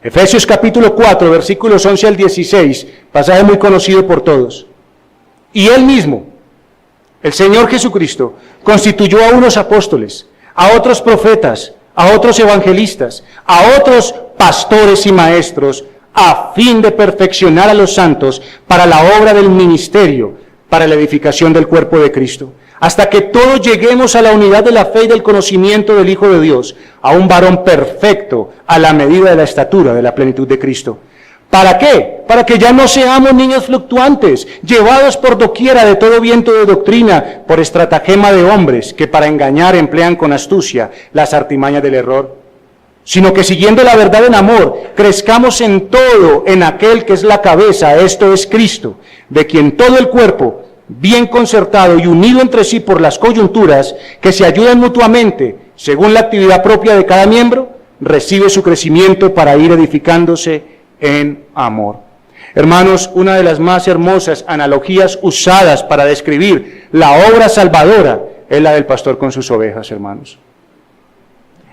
Efesios capítulo 4, versículos 11 al 16, pasaje muy conocido por todos. Y Él mismo, el Señor Jesucristo, constituyó a unos apóstoles, a otros profetas, a otros evangelistas, a otros pastores y maestros, a fin de perfeccionar a los santos para la obra del ministerio, para la edificación del cuerpo de Cristo, hasta que todos lleguemos a la unidad de la fe y del conocimiento del Hijo de Dios, a un varón perfecto, a la medida de la estatura de la plenitud de Cristo. ¿Para qué? Para que ya no seamos niños fluctuantes, llevados por doquiera de todo viento de doctrina, por estratagema de hombres que para engañar emplean con astucia las artimañas del error, sino que siguiendo la verdad en amor, crezcamos en todo en aquel que es la cabeza, esto es Cristo, de quien todo el cuerpo, bien concertado y unido entre sí por las coyunturas, que se ayudan mutuamente, según la actividad propia de cada miembro, recibe su crecimiento para ir edificándose en amor. Hermanos, una de las más hermosas analogías usadas para describir la obra salvadora es la del pastor con sus ovejas, hermanos.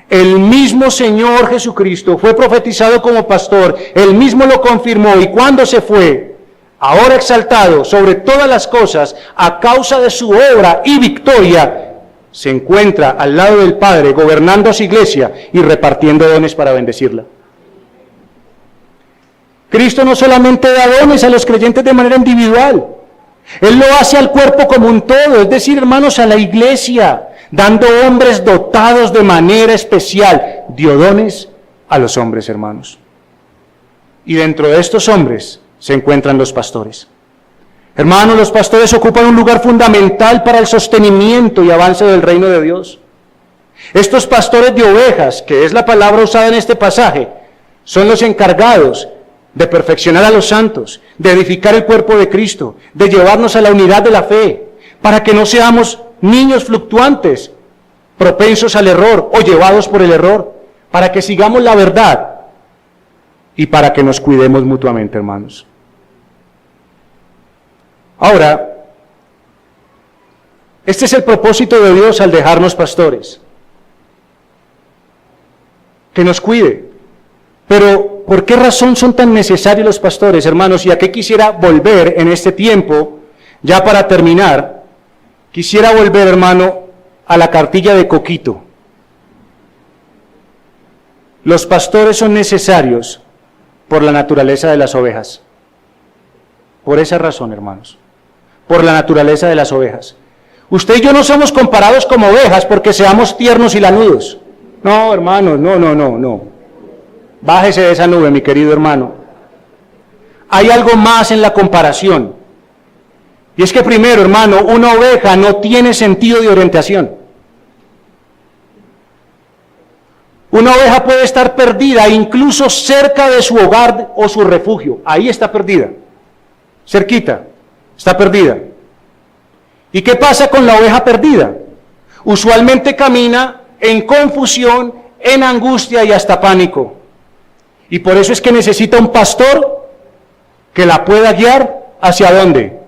El mismo Señor Jesucristo fue profetizado como pastor, Él mismo lo confirmó, y cuando se fue, ahora exaltado sobre todas las cosas, a causa de su obra y victoria, se encuentra al lado del Padre, gobernando a su iglesia y repartiendo dones para bendecirla. Cristo no solamente da dones a los creyentes de manera individual, Él lo hace al cuerpo como un todo, es decir, hermanos, a la iglesia, dando hombres dotados de manera especial, dio dones a los hombres, hermanos. Y dentro de estos hombres se encuentran los pastores. Hermanos, los pastores ocupan un lugar fundamental para el sostenimiento y avance del reino de Dios. Estos pastores de ovejas, que es la palabra usada en este pasaje, son los encargados de perfeccionar a los santos, de edificar el cuerpo de Cristo, de llevarnos a la unidad de la fe, para que no seamos niños fluctuantes, propensos al error o llevados por el error, para que sigamos la verdad y para que nos cuidemos mutuamente, hermanos. Ahora, este es el propósito de Dios al dejarnos pastores, que nos cuide. Pero, ¿por qué razón son tan necesarios los pastores, hermanos? Y a qué quisiera volver en este tiempo, ya para terminar, quisiera volver, hermano, a la cartilla de Coquito. Los pastores son necesarios por la naturaleza de las ovejas. Por esa razón, hermanos, por la naturaleza de las ovejas. Usted y yo no somos comparados como ovejas porque seamos tiernos y lanudos. No, hermanos, no. Bájese de esa nube, mi querido hermano. Hay algo más en la comparación. Y es que primero, hermano, una oveja no tiene sentido de orientación. Una oveja puede estar perdida incluso cerca de su hogar o su refugio. Ahí está perdida. Cerquita, está perdida. ¿Y qué pasa con la oveja perdida? Usualmente camina en confusión, en angustia y hasta pánico. Y por eso es que necesita un pastor que la pueda guiar ¿hacia dónde?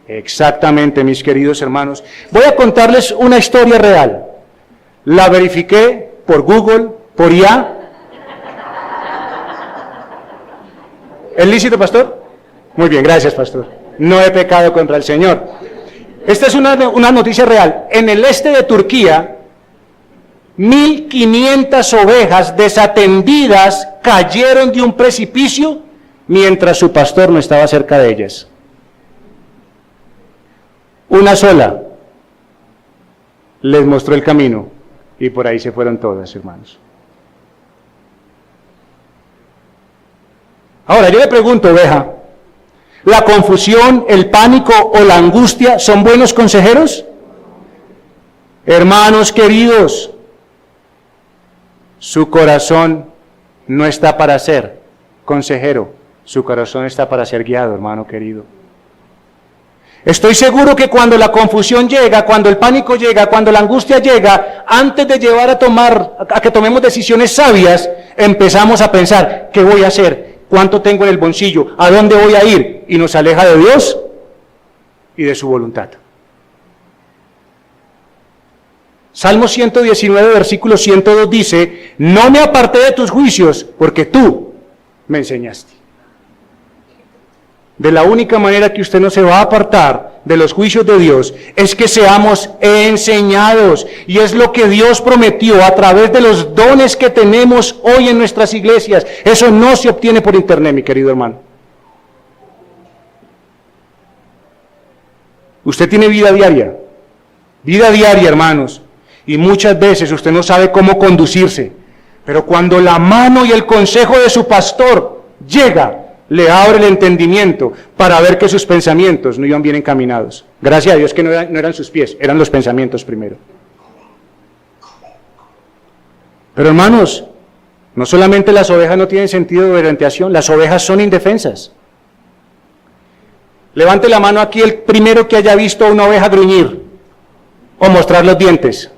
Exactamente, mis queridos hermanos. Voy a contarles una historia real. La verifiqué por Google, por IA. ¿Es lícito, pastor? Muy bien, gracias, pastor. No he pecado contra el Señor. Esta es una noticia real. En el este de Turquía, 1.500 ovejas desatendidas cayeron de un precipicio mientras su pastor no estaba cerca de ellas. Una sola les mostró el camino y por ahí se fueron todas, hermanos. Ahora, yo le pregunto, oveja, ¿la confusión, el pánico o la angustia son buenos consejeros? Hermanos queridos, su corazón no está para ser consejero, su corazón está para ser guiado, hermano querido. Estoy seguro que cuando la confusión llega, cuando el pánico llega, cuando la angustia llega, antes de llevar a que tomemos decisiones sabias, empezamos a pensar, ¿qué voy a hacer? ¿Cuánto tengo en el bolsillo? ¿A dónde voy a ir? Y nos aleja de Dios y de su voluntad. Salmo 119, versículo 102 dice, no me aparté de tus juicios, porque tú me enseñaste. De la única manera que usted no se va a apartar de los juicios de Dios es que seamos enseñados. Y es lo que Dios prometió a través de los dones que tenemos hoy en nuestras iglesias. Eso no se obtiene por internet, mi querido hermano. Usted tiene vida diaria, hermanos. Y muchas veces usted no sabe cómo conducirse. Pero cuando la mano y el consejo de su pastor llega, le abre el entendimiento para ver que sus pensamientos no iban bien encaminados. Gracias a Dios que no eran sus pies, eran los pensamientos primero. Pero hermanos, no solamente las ovejas no tienen sentido de orientación, las ovejas son indefensas. Levante la mano aquí el primero que haya visto a una oveja gruñir o mostrar los dientes.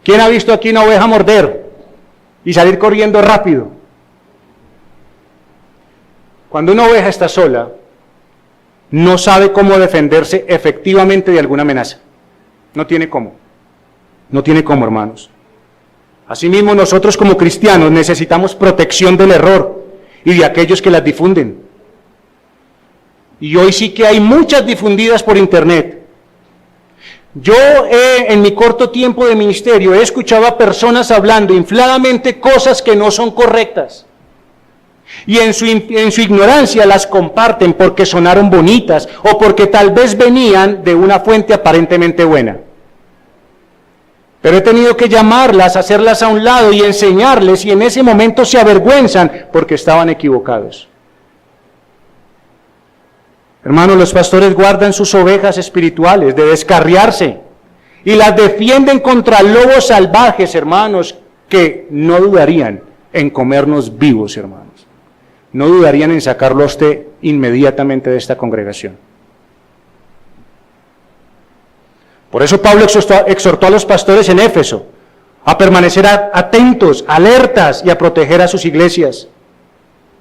¿Quién ha visto aquí una oveja morder y salir corriendo rápido? Cuando una oveja está sola, no sabe cómo defenderse efectivamente de alguna amenaza. No tiene cómo. No tiene cómo, hermanos. Asimismo, nosotros como cristianos necesitamos protección del error y de aquellos que las difunden. Y hoy sí que hay muchas difundidas por internet. Yo en mi corto tiempo de ministerio he escuchado a personas hablando infladamente cosas que no son correctas. Y en su ignorancia las comparten porque sonaron bonitas o porque tal vez venían de una fuente aparentemente buena. Pero he tenido que llamarlas, hacerlas a un lado y enseñarles, y en ese momento se avergüenzan porque estaban equivocados. Hermanos, los pastores guardan sus ovejas espirituales de descarriarse y las defienden contra lobos salvajes, hermanos, que no dudarían en comernos vivos, hermanos. No dudarían en sacarlo a usted inmediatamente de esta congregación. Por eso Pablo exhortó a los pastores en Éfeso a permanecer atentos, alertas y a proteger a sus iglesias.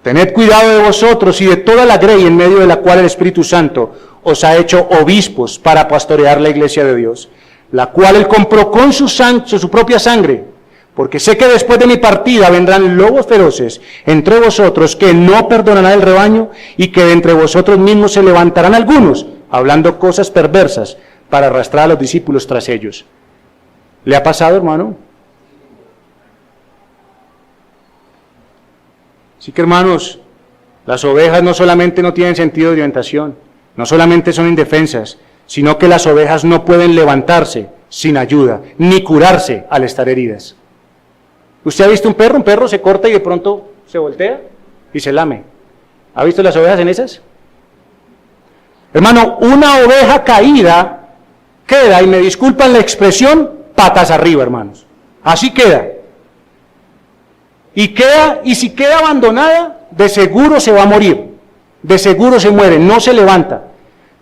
Tened cuidado de vosotros y de toda la grey en medio de la cual el Espíritu Santo os ha hecho obispos para pastorear la iglesia de Dios, la cual él compró con su propia sangre. Porque sé que después de mi partida vendrán lobos feroces entre vosotros que no perdonarán el rebaño, y que de entre vosotros mismos se levantarán algunos, hablando cosas perversas, para arrastrar a los discípulos tras ellos. ¿Le ha pasado, hermano? Así que, hermanos, las ovejas no solamente no tienen sentido de orientación, no solamente son indefensas, sino que las ovejas no pueden levantarse sin ayuda, ni curarse al estar heridas. ¿Usted ha visto un perro se corta y de pronto se voltea y se lame? ¿Ha visto las ovejas en esas? Hermano, una oveja caída queda, y me disculpan la expresión, patas arriba, hermanos. Así queda. Y si queda abandonada, de seguro se va a morir. De seguro se muere, no se levanta.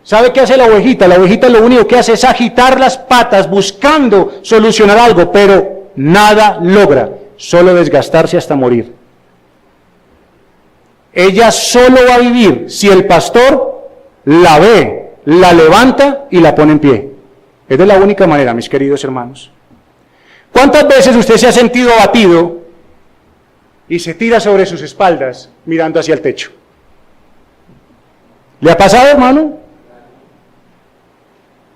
¿Sabe qué hace la ovejita? La ovejita lo único que hace es agitar las patas buscando solucionar algo, pero nada logra. Solo desgastarse hasta morir. Ella solo va a vivir si el pastor la ve, la levanta y la pone en pie. Es de la única manera, mis queridos hermanos. ¿Cuántas veces usted se ha sentido abatido y se tira sobre sus espaldas mirando hacia el techo? ¿Le ha pasado, hermano?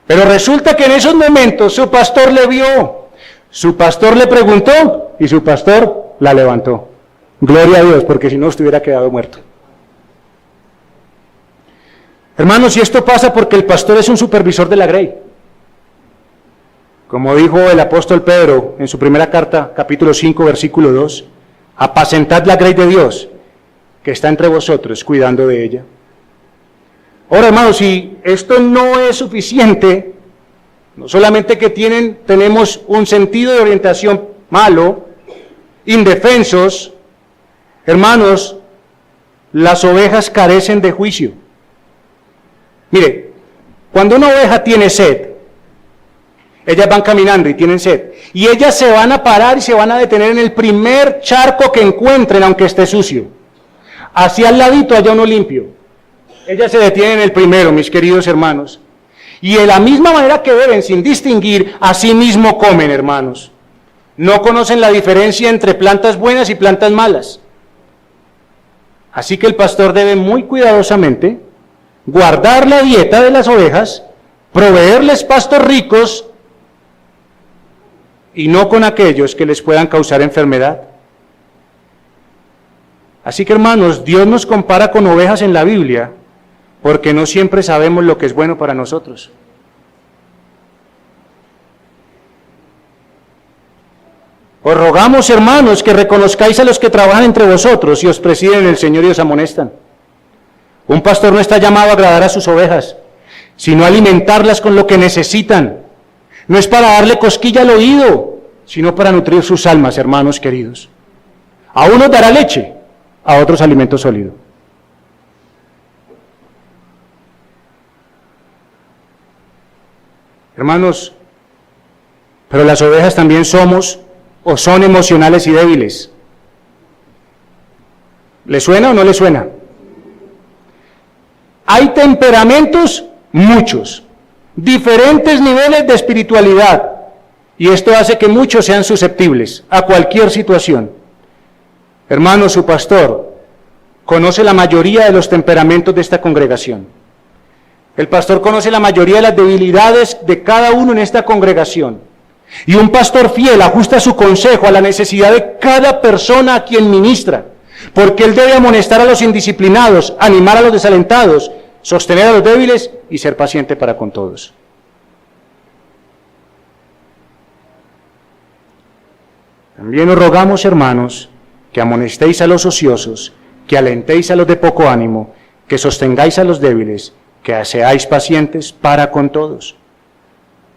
Pero resulta que en esos momentos su pastor le vio, su pastor le preguntó y su pastor la levantó. Gloria a Dios, porque si no estuviera quedado muerto. Hermanos, y esto pasa porque el pastor es un supervisor de la grey. Como dijo el apóstol Pedro en su primera carta, capítulo 5, versículo 2, apacentad la grey de Dios, que está entre vosotros, cuidando de ella. Ahora, hermanos, si esto no es suficiente, no solamente que tenemos un sentido de orientación malo, indefensos, hermanos, las ovejas carecen de juicio. Mire, cuando una oveja tiene sed, ellas van caminando y tienen sed, y ellas se van a parar y se van a detener en el primer charco que encuentren, aunque esté sucio. Hacia al ladito haya uno limpio. Ellas se detienen en el primero, mis queridos hermanos. Y de la misma manera que beben sin distinguir, así mismo comen, hermanos. No conocen la diferencia entre plantas buenas y plantas malas. Así que el pastor debe muy cuidadosamente guardar la dieta de las ovejas, proveerles pastos ricos y no con aquellos que les puedan causar enfermedad. Así que, hermanos, Dios nos compara con ovejas en la Biblia porque no siempre sabemos lo que es bueno para nosotros. Os rogamos, hermanos, que reconozcáis a los que trabajan entre vosotros y os presiden en el Señor y os amonestan. Un pastor no está llamado a agradar a sus ovejas, sino a alimentarlas con lo que necesitan. No es para darle cosquilla al oído, sino para nutrir sus almas, hermanos queridos. A unos dará leche, a otros alimento sólido. Hermanos, pero las ovejas también somos o son emocionales y débiles. ¿Le suena o no le suena? Hay temperamentos, muchos, diferentes niveles de espiritualidad, y esto hace que muchos sean susceptibles a cualquier situación. Hermano, su pastor conoce la mayoría de los temperamentos de esta congregación. El pastor conoce la mayoría de las debilidades de cada uno en esta congregación. Y un pastor fiel ajusta su consejo a la necesidad de cada persona a quien ministra, porque él debe amonestar a los indisciplinados, animar a los desalentados, sostener a los débiles y ser paciente para con todos. También os rogamos, hermanos, que amonestéis a los ociosos, que alentéis a los de poco ánimo, que sostengáis a los débiles, que seáis pacientes para con todos.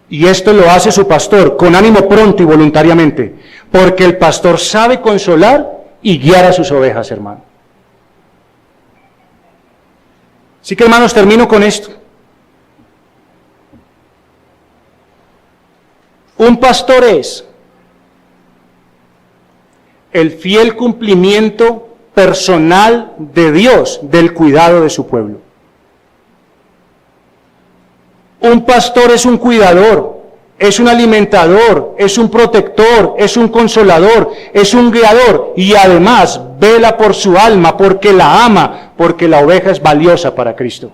Y esto lo hace su pastor con ánimo pronto y voluntariamente, porque el pastor sabe consolar y guiar a sus ovejas, hermano. Así que, hermanos, termino con esto. Un pastor es el fiel cumplimiento personal de Dios del cuidado de su pueblo. Un pastor es un cuidador, es un alimentador, es un protector, es un consolador, es un guiador y además vela por su alma porque la ama, porque la oveja es valiosa para Cristo.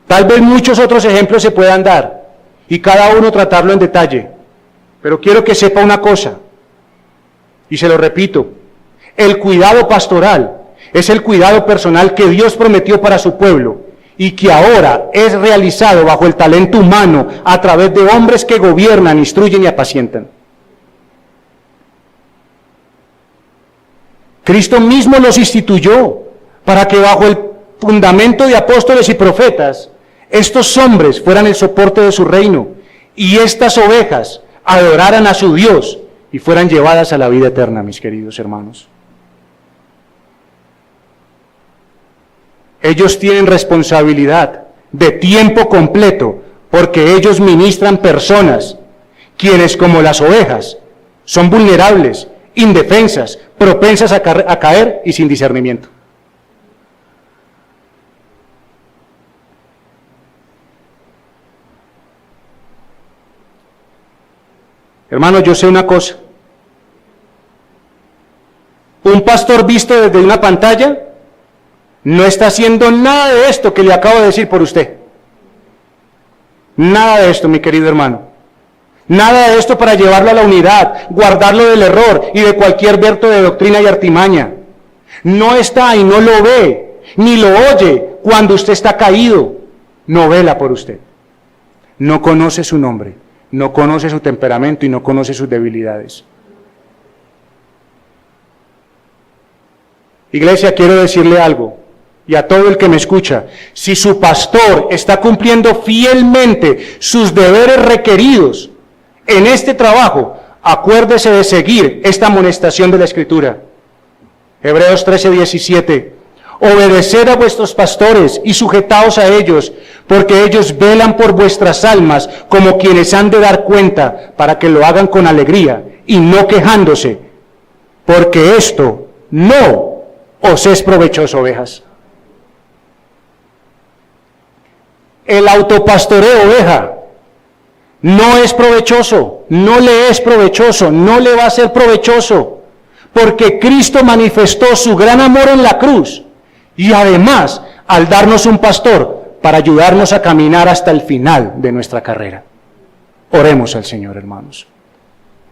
Tal vez muchos otros ejemplos se puedan dar y cada uno tratarlo en detalle, pero quiero que sepa una cosa, y se lo repito, el cuidado pastoral es el cuidado personal que Dios prometió para su pueblo, y que ahora es realizado bajo el talento humano a través de hombres que gobiernan, instruyen y apacientan. Cristo mismo los instituyó para que bajo el fundamento de apóstoles y profetas, estos hombres fueran el soporte de su reino y estas ovejas adoraran a su Dios y fueran llevadas a la vida eterna, mis queridos hermanos. Ellos tienen responsabilidad de tiempo completo porque ellos ministran personas, quienes como las ovejas son vulnerables, indefensas, propensas a caer y sin discernimiento. Hermano, yo sé una cosa. Un pastor visto desde una pantalla no está haciendo nada de esto que le acabo de decir por usted. Nada de esto, mi querido hermano. Nada de esto para llevarlo a la unidad, guardarlo del error y de cualquier verto de doctrina y artimaña. No está y no lo ve, ni lo oye cuando usted está caído. No vela por usted. No conoce su nombre, no conoce su temperamento y no conoce sus debilidades. Iglesia, quiero decirle algo, y a todo el que me escucha: si su pastor está cumpliendo fielmente sus deberes requeridos en este trabajo, acuérdese de seguir esta amonestación de la Escritura. Hebreos 13:17. Obedeced a vuestros pastores y sujetaos a ellos, porque ellos velan por vuestras almas como quienes han de dar cuenta, para que lo hagan con alegría y no quejándose, porque esto no os es provechoso, ovejas. El autopastoreo, oveja, no es provechoso, no le es provechoso, no le va a ser provechoso, porque Cristo manifestó su gran amor en la cruz, y además al darnos un pastor para ayudarnos a caminar hasta el final de nuestra carrera. Oremos al Señor, hermanos.